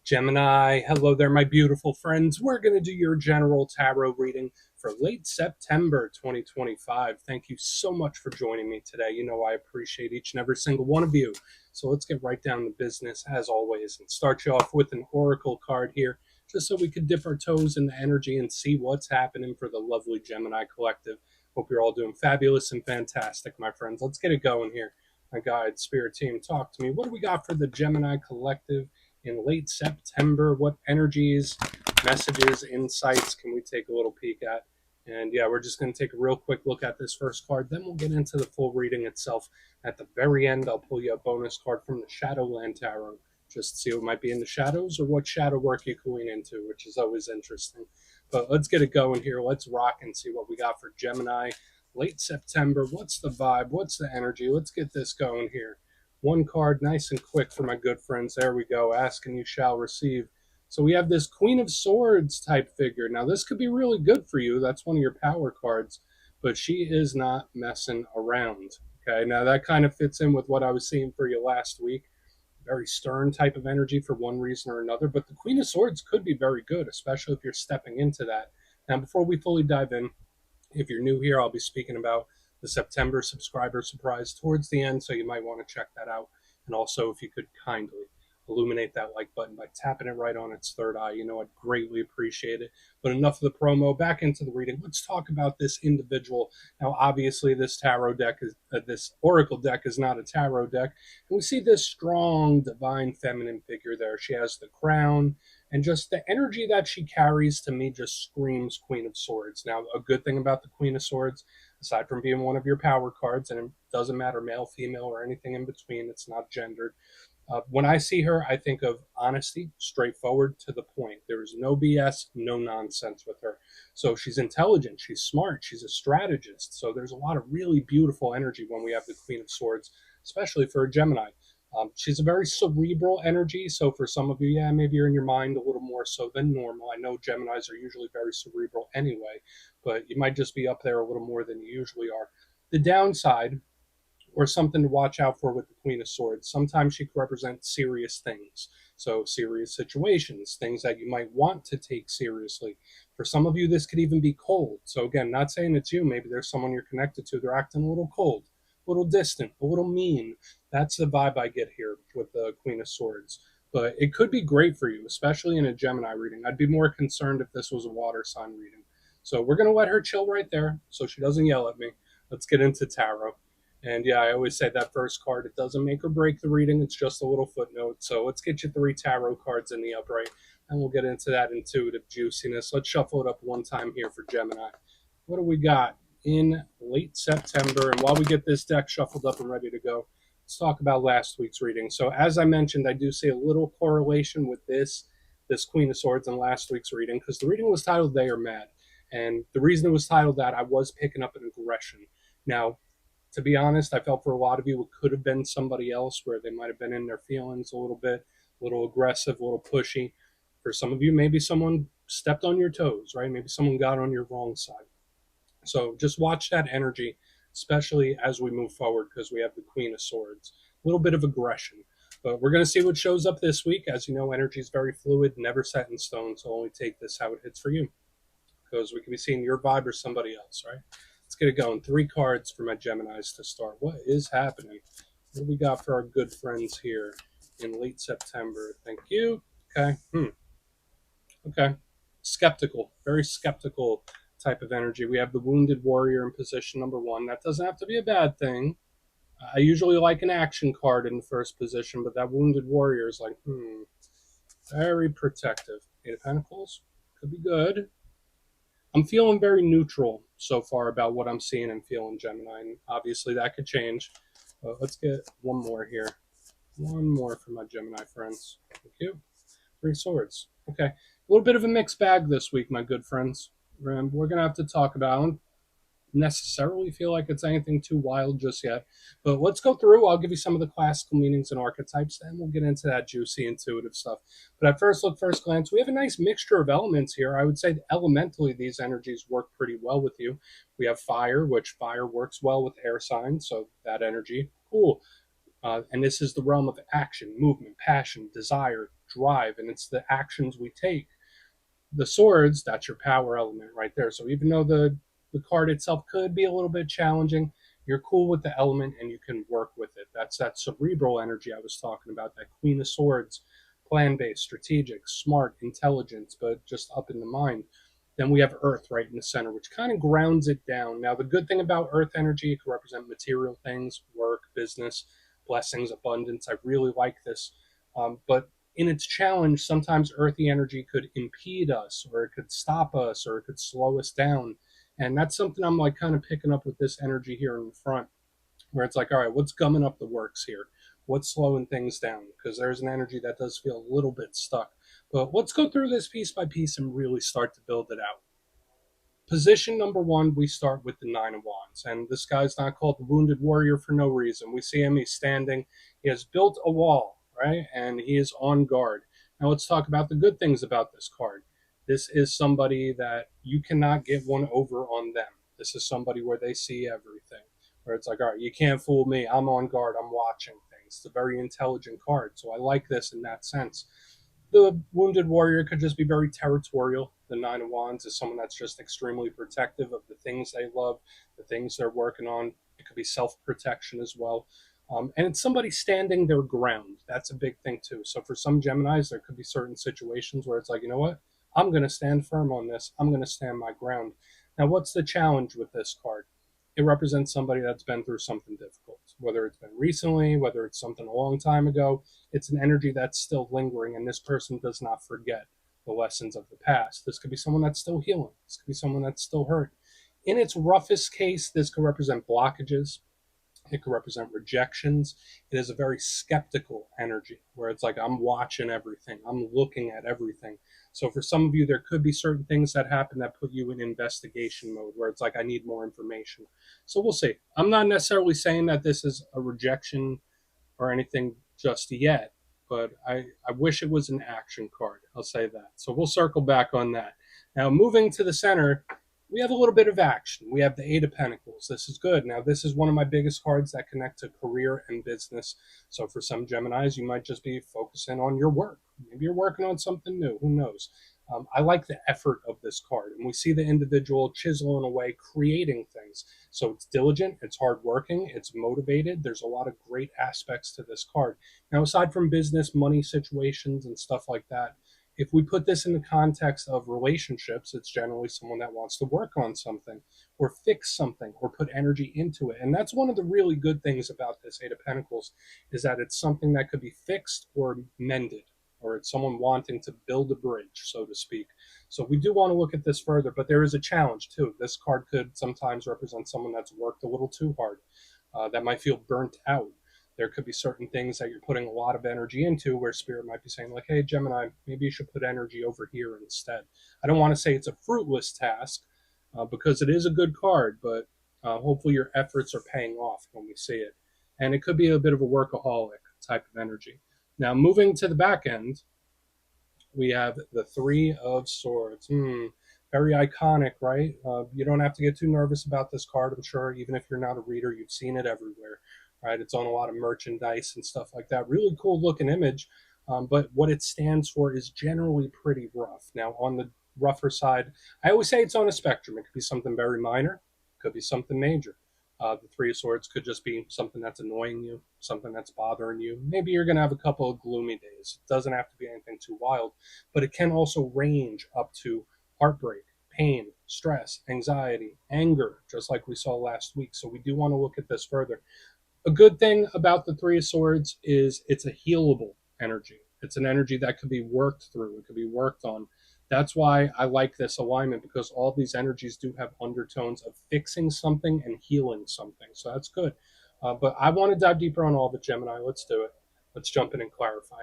Gemini, hello there, my beautiful friends. We're going to do your general tarot reading for late September 2025. Thank you so much for joining me today. You know, I appreciate each and every single one of you. So let's get right down to business as always and start you off with an oracle card here, just so we could dip our toes in the energy and see what's happening for the lovely Gemini collective. Hope you're all doing fabulous and fantastic, my friends. Let's get it going here. My guide, spirit team, talk to me. What do we got for the Gemini collective in late September? What energies, messages, insights can we take a little peek at? And yeah, we're just going to take a real quick look at this first card. Then we'll get into the full reading itself. At the very end, I'll pull you a bonus card from the Shadowland Tarot, just to see what might be in the shadows or what shadow work you can lean into, which is always interesting. But let's get it going here. Let's rock and see what we got for Gemini. Late September. What's the vibe? What's the energy? Let's get this going here. One card, nice and quick for my good friends. There we go. Ask and you shall receive. So we have this Queen of Swords type figure. Now, this could be really good for you. That's one of your power cards, but she is not messing around. Okay, now that kind of fits in with what I was seeing for you last week. Very stern type of energy for one reason or another, but the Queen of Swords could be very good, especially if you're stepping into that. Now, before we fully dive in, if you're new here, I'll be speaking about the September subscriber surprise towards the end, so you might want to check that out. And also, if you could kindly illuminate that like button by tapping it right on its third eye, you know, I'd greatly appreciate it. But enough of the promo, back into the reading. Let's talk about this individual. Now, obviously, this tarot deck is this oracle deck is not a tarot deck, and we see this strong, divine, feminine figure there. She has the crown, and just the energy that she carries to me just screams Queen of Swords. Now, a good thing about the Queen of Swords, aside from being one of your power cards, and it doesn't matter male, female, or anything in between, it's not gendered. When I see her, I think of honesty, straightforward, to the point. There is no BS, no nonsense with her. So she's intelligent, she's smart, she's a strategist. So there's a lot of really beautiful energy when we have the Queen of Swords, especially for a Gemini. She's a very cerebral energy. So for some of you, yeah, maybe you're in your mind a little more so than normal. I know Geminis are usually very cerebral anyway, but you might just be up there a little more than you usually are. The downside, or something to watch out for with the Queen of Swords, sometimes she can represent serious things. So serious situations, things that you might want to take seriously. For some of you, this could even be cold. So again, not saying it's you. Maybe there's someone you're connected to. They're acting a little cold, a little distant, a little mean. That's the vibe I get here with the Queen of Swords. But it could be great for you, especially in a Gemini reading. I'd be more concerned if this was a water sign reading. So we're going to let her chill right there so she doesn't yell at me. Let's get into tarot. And yeah, I always say that first card, it doesn't make or break the reading. It's just a little footnote. So let's get you 3 tarot cards in the upright, and we'll get into that intuitive juiciness. Let's shuffle it up one time here for Gemini. What do we got in late September? And while we get this deck shuffled up and ready to go, let's talk about last week's reading. So as I mentioned, I do see a little correlation with this Queen of Swords in last week's reading, because the reading was titled They Are Mad. And the reason it was titled that, I was picking up an aggression. Now, to be honest, I felt for a lot of you it could have been somebody else where they might have been in their feelings a little bit, a little aggressive, a little pushy. For some of you, maybe someone stepped on your toes, right? Maybe someone got on your wrong side. So just watch that energy, especially as we move forward, because we have the Queen of Swords. A little bit of aggression. But we're going to see what shows up this week. As you know, energy is very fluid, never set in stone, so only take this how it hits for you, because we could be seeing your vibe or somebody else, right? Let's get it going. 3 cards for my Geminis to start. What is happening? What do we got for our good friends here in late September? Thank you. Okay. Okay. Skeptical. Very skeptical type of energy. We have the Wounded Warrior in position number 1. That doesn't have to be a bad thing. I usually like an action card in the first position, but that Wounded Warrior is like, very protective. 8 of Pentacles. Could be good. I'm feeling very neutral so far about what I'm seeing and feeling, Gemini, and obviously that could change. Let's get one more here. One more for my Gemini friends. Thank you. 3 swords. Okay. A little bit of a mixed bag this week, my good friends. We're going to have to talk about. I don't necessarily feel like it's anything too wild just yet, but let's go through. I'll give you some of the classical meanings and archetypes, and we'll get into that juicy intuitive stuff. But at first glance, we have a nice mixture of elements here. I would say elementally these energies work pretty well with you. We have fire, which fire works well with air signs, so that energy, cool. And this is the realm of action, movement, passion, desire, drive, and it's the actions we take. The swords, that's your power element right there. So even though the card itself could be a little bit challenging, you're cool with the element and you can work with it. That's that cerebral energy I was talking about, that Queen of Swords, plan based, strategic, smart, intelligence, but just up in the mind. Then we have Earth right in the center, which kind of grounds it down. Now, the good thing about Earth energy, it can represent material things, work, business, blessings, abundance. I really like this. But in its challenge, sometimes earthy energy could impede us, or it could stop us, or it could slow us down. And that's something I'm like kind of picking up with this energy here in the front, where it's like, all right, what's gumming up the works here? What's slowing things down? Because there's an energy that does feel a little bit stuck. But let's go through this piece by piece and really start to build it out. Position number one, we start with the Nine of Wands. And this guy's not called the Wounded Warrior for no reason. We see him, he's standing. He has built a wall, right? And he is on guard. Now let's talk about the good things about this card. This is somebody that you cannot get one over on them. This is somebody where they see everything. Where it's like, all right, you can't fool me. I'm on guard. I'm watching things. It's a very intelligent card. So I like this in that sense. The Wounded Warrior could just be very territorial. The Nine of Wands is someone that's just extremely protective of the things they love, the things they're working on. It could be self-protection as well. And it's somebody standing their ground. That's a big thing too. So for some Geminis, there could be certain situations where it's like, you know what? I'm going to stand firm on this. I'm going to stand my ground. Now, what's the challenge with this card? It represents somebody that's been through something difficult, whether it's been recently, whether it's something a long time ago. It's an energy that's still lingering, and this person does not forget the lessons of the past. This could be someone that's still healing. This could be someone that's still hurt. In its roughest case, this could represent blockages. It could represent rejections. It is a very skeptical energy where it's like, I'm watching everything, I'm looking at everything. So for some of you, there could be certain things that happen that put you in investigation mode where it's like, I need more information. So we'll see. I'm not necessarily saying that this is a rejection or anything just yet, but I wish it was an action card. I'll say that. So we'll circle back on that. Now, moving to the center, we have a little bit of action. We have the Eight of Pentacles. This is good. Now, this is one of my biggest cards that connect to career and business. So for some Geminis, you might just be focusing on your work. Maybe you're working on something new. Who knows? I like the effort of this card, and we see the individual chiseling away, creating things. So it's diligent, it's hardworking, it's motivated. There's a lot of great aspects to this card. Now, aside from business, money situations, and stuff like that, if we put this in the context of relationships, it's generally someone that wants to work on something or fix something or put energy into it. And that's one of the really good things about this Eight of Pentacles, is that it's something that could be fixed or mended, or it's someone wanting to build a bridge, so to speak. So we do want to look at this further, but there is a challenge too. This card could sometimes represent someone that's worked a little too hard, that might feel burnt out. There could be certain things that you're putting a lot of energy into where Spirit might be saying, like, hey, Gemini, maybe you should put energy over here instead. I don't want to say it's a fruitless task, because it is a good card, but hopefully your efforts are paying off when we see it. And it could be a bit of a workaholic type of energy. Now, moving to the back end, we have the Three of Swords. Very iconic, right? You don't have to get too nervous about this card. I'm sure even if you're not a reader, you've seen it everywhere, right? It's on a lot of merchandise and stuff like that. Really cool looking image, but what it stands for is generally pretty rough. Now, on the rougher side, I always say it's on a spectrum. It could be something very minor, it could be something major. The Three of Swords could just be something that's annoying you, something that's bothering you. Maybe you're going to have a couple of gloomy days. It doesn't have to be anything too wild, but it can also range up to heartbreak, pain, stress, anxiety, anger, just like we saw last week. So we do want to look at this further. A good thing about the Three of Swords is it's a healable energy. It's an energy that could be worked through, it could be worked on. That's why I like this alignment, because all these energies do have undertones of fixing something and healing something. So that's good. But I want to dive deeper on all of it, Gemini. Let's do it. Let's jump in and clarify.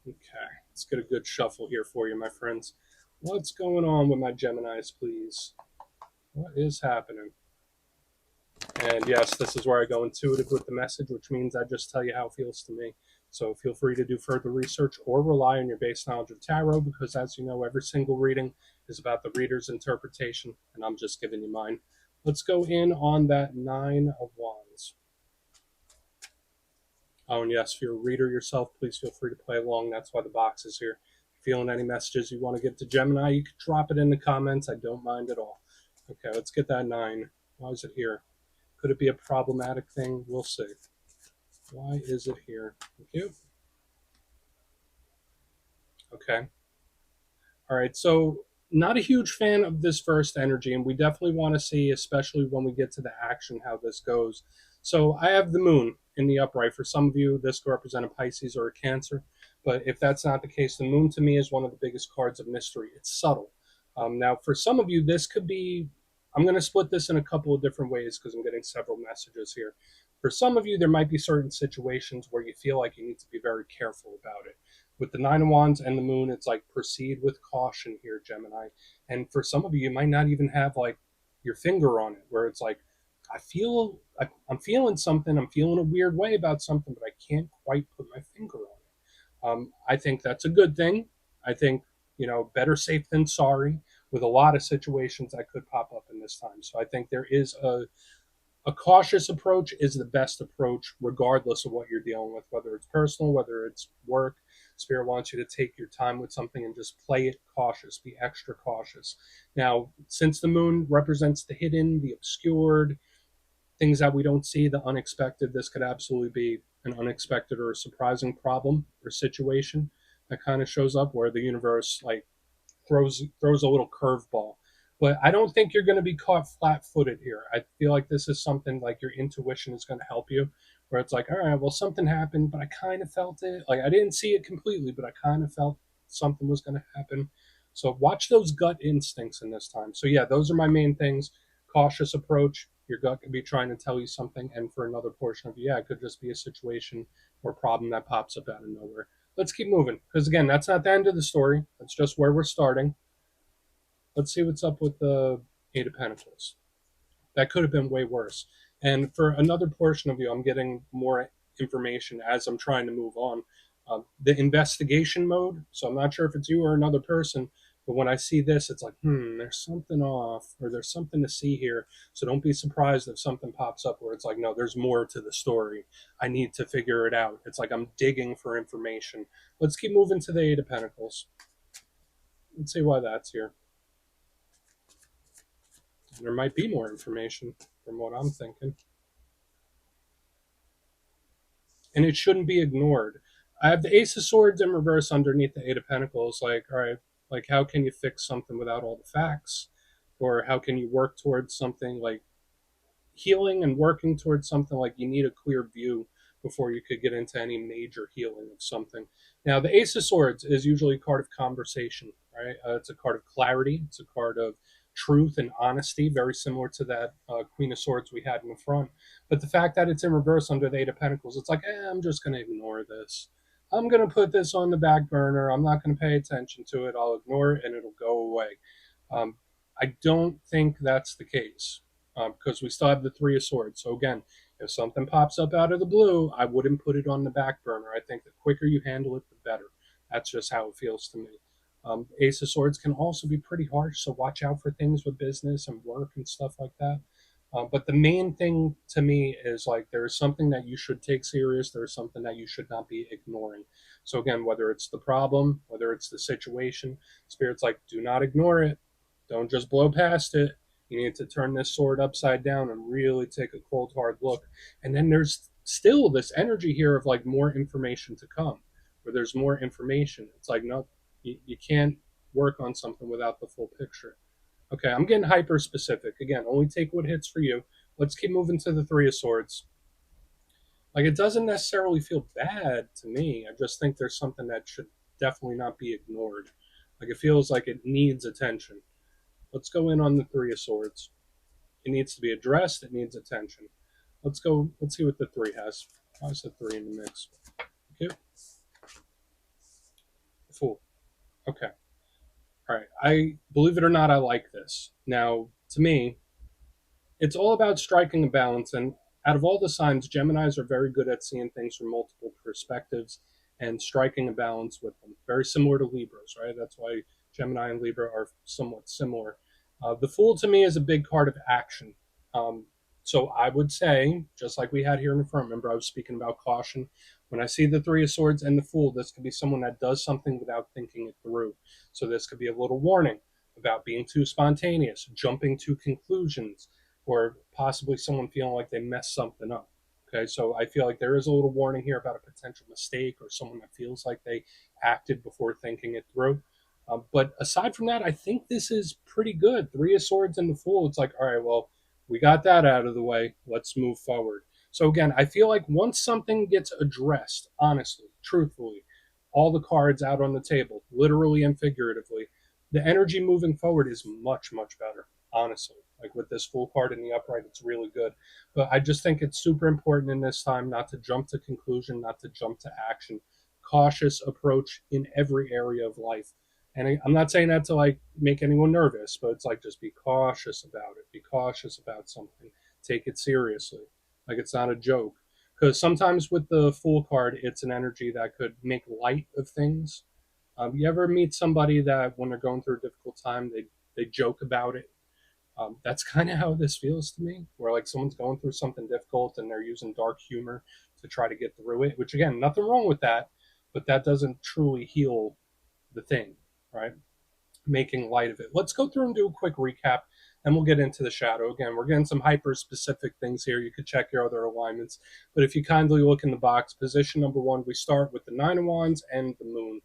Okay, let's get a good shuffle here for you, my friends. What's going on with my Geminis, please? What is happening? And yes, this is where I go intuitive with the message, which means I just tell you how it feels to me. So feel free to do further research or rely on your base knowledge of tarot, because as you know, every single reading is about the reader's interpretation, and I'm just giving you mine. Let's go in on that Nine of Wands. Oh, and yes, if you're a reader yourself, please feel free to play along. That's why the box is here. Feeling any messages you want to give to Gemini, you can drop it in the comments. I don't mind at all. Okay, let's get that 9. Why is it here? Could it be a problematic thing? We'll see. Why is it here? Thank you. Okay. All right. So, not a huge fan of this first energy, and we definitely want to see, especially when we get to the action, how this goes. So, I have the moon in the upright. For some of you, this could represent a Pisces or a Cancer. But if that's not the case, the moon to me is one of the biggest cards of mystery. It's subtle. Now, for some of you, this could be. I'm going to split this in a couple of different ways because I'm getting several messages here. For some of you, there might be certain situations where you feel like you need to be very careful about it. With the 9 of Wands and the moon, it's like proceed with caution here, Gemini. And for some of you, you might not even have like your finger on it, where it's like, I'm feeling something, I'm feeling a weird way about something, but I can't quite put my finger on it. I think that's a good thing. I think, better safe than sorry with a lot of situations that could pop up in this time. So I think there is a cautious approach is the best approach, regardless of what you're dealing with, whether it's personal, whether it's work. Spirit wants you to take your time with something and just play it cautious, be extra cautious. Now, since the moon represents the hidden, the obscured, things that we don't see, the unexpected, this could absolutely be an unexpected or a surprising problem or situation that kind of shows up where the universe like throws a little curveball. But I don't think you're going to be caught flat-footed here. I feel like this is something like your intuition is going to help you, where it's like, all right, well, something happened, but I kind of felt it. Like I didn't see it completely, but I kind of felt something was going to happen. So watch those gut instincts in this time. So yeah, those are my main things. Cautious approach. Your gut could be trying to tell you something, and for another portion of you, yeah, it could just be a situation or problem that pops up out of nowhere. Let's keep moving because again, that's not the end of the story. That's just where we're starting. Let's see what's up with the Eight of Pentacles. That could have been way worse. And for another portion of you, I'm getting more information as I'm trying to move on. The investigation mode. So I'm not sure if it's you or another person, but when I see this, it's like, there's something off, or there's something to see here. So don't be surprised if something pops up where it's like, no, there's more to the story. I need to figure it out. It's like I'm digging for information. Let's keep moving to the Eight of Pentacles. Let's see why that's here. There might be more information from what I'm thinking. And it shouldn't be ignored. I have the Ace of Swords in reverse underneath the Eight of Pentacles. Like, all right, like how can you fix something without all the facts? Or how can you work towards something like healing and working towards something like you need a clear view before you could get into any major healing of something. Now, the Ace of Swords is usually a card of conversation, right? It's a card of clarity. It's a card of truth and honesty, very similar to that Queen of Swords we had in the front. But the fact that it's in reverse under the Eight of Pentacles, it's like, I'm just going to ignore this. I'm going to put this on the back burner. I'm not going to pay attention to it. I'll ignore it and it'll go away. Um, I don't think that's the case because we still have the Three of Swords. So again, if something pops up out of the blue, I wouldn't put it on the back burner. I think the quicker you handle it, the better. That's just how it feels to me. Ace of Swords can also be pretty harsh, so watch out for things with business and work and stuff like that. But the main thing to me is like there is something that you should take serious. There is something that you should not be ignoring. So again, whether it's the problem, whether it's the situation, Spirit's like, do not ignore it. Don't just blow past it. You need to turn this sword upside down and really take a cold, hard look. And then there's still this energy here of like more information to come, where there's more information. It's like, no, you can't work on something without the full picture. Okay, I'm getting hyper specific. Again, only take what hits for you. Let's keep moving to the Three of Swords. Like, it doesn't necessarily feel bad to me. I just think there's something that should definitely not be ignored. Like, it feels like it needs attention. Let's go in on the Three of Swords. It needs to be addressed. It needs attention. Let's go. Let's see what the three has. How's the three in the mix? Okay. Fool. Okay. All right. I believe it or not, I like this. Now, to me, it's all about striking a balance. And out of all the signs, Geminis are very good at seeing things from multiple perspectives and striking a balance with them. Very similar to Libras, right? That's why Gemini and Libra are somewhat similar. The Fool to me is a big card of action. Um, So I would say, just like we had here in the front, remember I was speaking about caution. When I see the Three of Swords and the Fool, this could be someone that does something without thinking it through. So this could be a little warning about being too spontaneous, jumping to conclusions, or possibly someone feeling like they messed something up. Okay, so I feel like there is a little warning here about a potential mistake or someone that feels like they acted before thinking it through. But aside from that, I think this is pretty good. Three of Swords and the Fool. It's like, all right, well, we got that out of the way. Let's move forward. So again, I feel like once something gets addressed, honestly, truthfully, all the cards out on the table, literally and figuratively, the energy moving forward is much, much better, honestly. Like with this Fool card in the upright, it's really good. But I just think it's super important in this time not to jump to conclusion, not to jump to action. Cautious approach in every area of life. And I'm not saying that to like make anyone nervous, but it's like just be cautious about it. Be cautious about something. Take it seriously. Like it's not a joke. Because sometimes with the Fool card, it's an energy that could make light of things. You ever meet somebody that when they're going through a difficult time, they joke about it? That's kind of how this feels to me, where like someone's going through something difficult and they're using dark humor to try to get through it. Which again, nothing wrong with that, but that doesn't truly heal the thing, right? Making light of it. Let's go through and do a quick recap, and we'll get into the shadow. Again, we're getting some hyper specific things here. You could check your other alignments, but if you kindly look in the box, position number one, we start with the Nine of Wands and the Moon.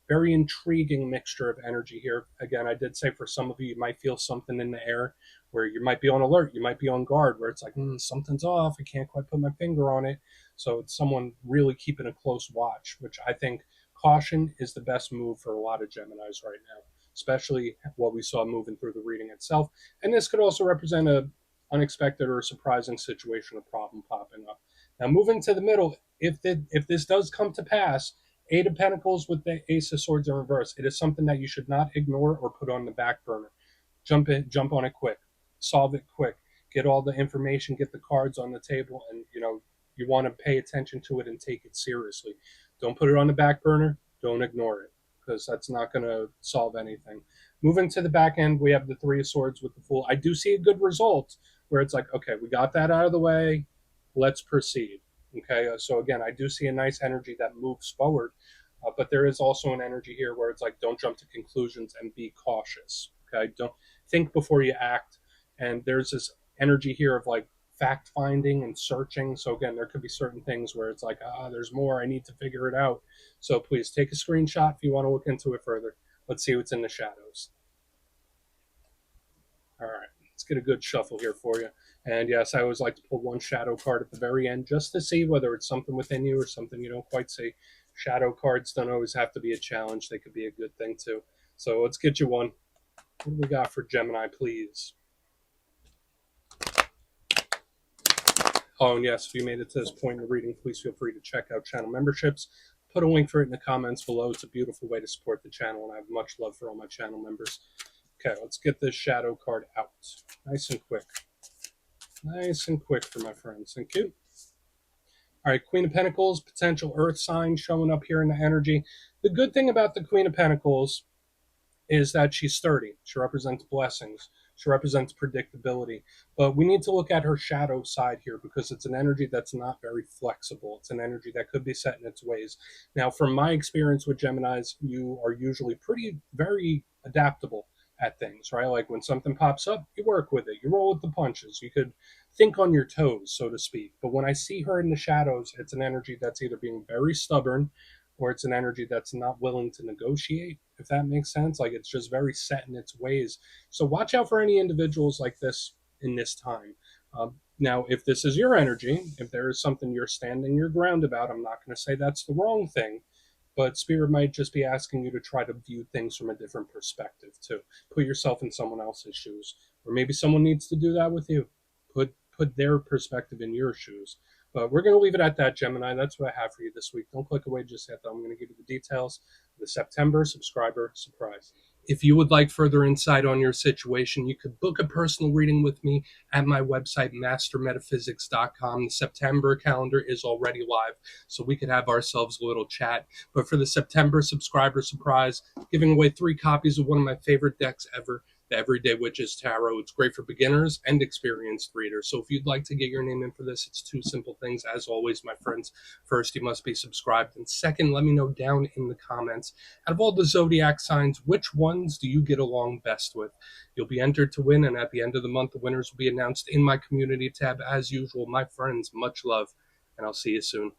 Very intriguing mixture of energy here. Again, I did say for some of you, you might feel something in the air where you might be on alert, you might be on guard, where it's like, something's off, I can't quite put my finger on it. So it's someone really keeping a close watch, which I think caution is the best move for a lot of Geminis right now, especially what we saw moving through the reading itself. And this could also represent a unexpected or surprising situation or problem popping up. Now, moving to the middle, if this does come to pass, Eight of Pentacles with the Ace of Swords in reverse, it is something that you should not ignore or put on the back burner. Jump on it quick, solve it quick, get all the information, get the cards on the table, and you want to pay attention to it and take it seriously. Don't put it on the back burner. Don't ignore it, because that's not going to solve anything. Moving to the back end, we have the Three of Swords with the Fool. I do see a good result where it's like, okay, we got that out of the way. Let's proceed. Okay, so again, I do see a nice energy that moves forward, but there is also an energy here where it's like, don't jump to conclusions and be cautious. Okay, don't think before you act. And there's this energy here of like fact finding and searching. So again, there could be certain things where it's like, there's more. I need to figure it out. So please take a screenshot if you want to look into it further. Let's see what's in the shadows. All right, let's get a good shuffle here for you. And yes, I always like to pull one shadow card at the very end just to see whether it's something within you or something you don't quite see. Shadow cards don't always have to be a challenge. They could be a good thing too. So let's get you one. What do we got for Gemini, please? Oh, and yes, if you made it to this point in the reading, please feel free to check out channel memberships. Put a link for it in the comments below. It's a beautiful way to support the channel, and I have much love for all my channel members. Okay, let's get this shadow card out. Nice and quick. Nice and quick for my friends. Thank you. All right, Queen of Pentacles, potential earth sign showing up here in the energy. The good thing about the Queen of Pentacles is that she's sturdy. She represents blessings. She represents predictability. But we need to look at her shadow side here because it's an energy that's not very flexible. It's an energy that could be set in its ways. Now, from my experience with Geminis, you are usually very adaptable at things, right? Like when something pops up, you work with it. You roll with the punches. You could think on your toes, so to speak. But when I see her in the shadows, it's an energy that's either being very stubborn or it's an energy that's not willing to negotiate, if that makes sense. Like it's just very set in its ways. So watch out for any individuals like this in this time. Now, if this is your energy, if there is something you're standing your ground about, I'm not going to say that's the wrong thing, but Spirit might just be asking you to try to view things from a different perspective too. Put yourself in someone else's shoes, or maybe someone needs to do that with you. Put their perspective in your shoes. But we're going to leave it at that, Gemini. That's what I have for you this week. Don't click away just yet, though. I'm going to give you the details of the September subscriber surprise. If you would like further insight on your situation, you could book a personal reading with me at my website, mastermetaphysics.com. The September calendar is already live, so we could have ourselves a little chat. But for the September subscriber surprise, giving away 3 copies of one of my favorite decks ever, the Everyday Witches Tarot. It's great for beginners and experienced readers. So if you'd like to get your name in for this, it's two simple things. As always, my friends, first, you must be subscribed. And second, let me know down in the comments, out of all the zodiac signs, which ones do you get along best with? You'll be entered to win, and at the end of the month, the winners will be announced in my community tab. As usual, my friends, much love, and I'll see you soon.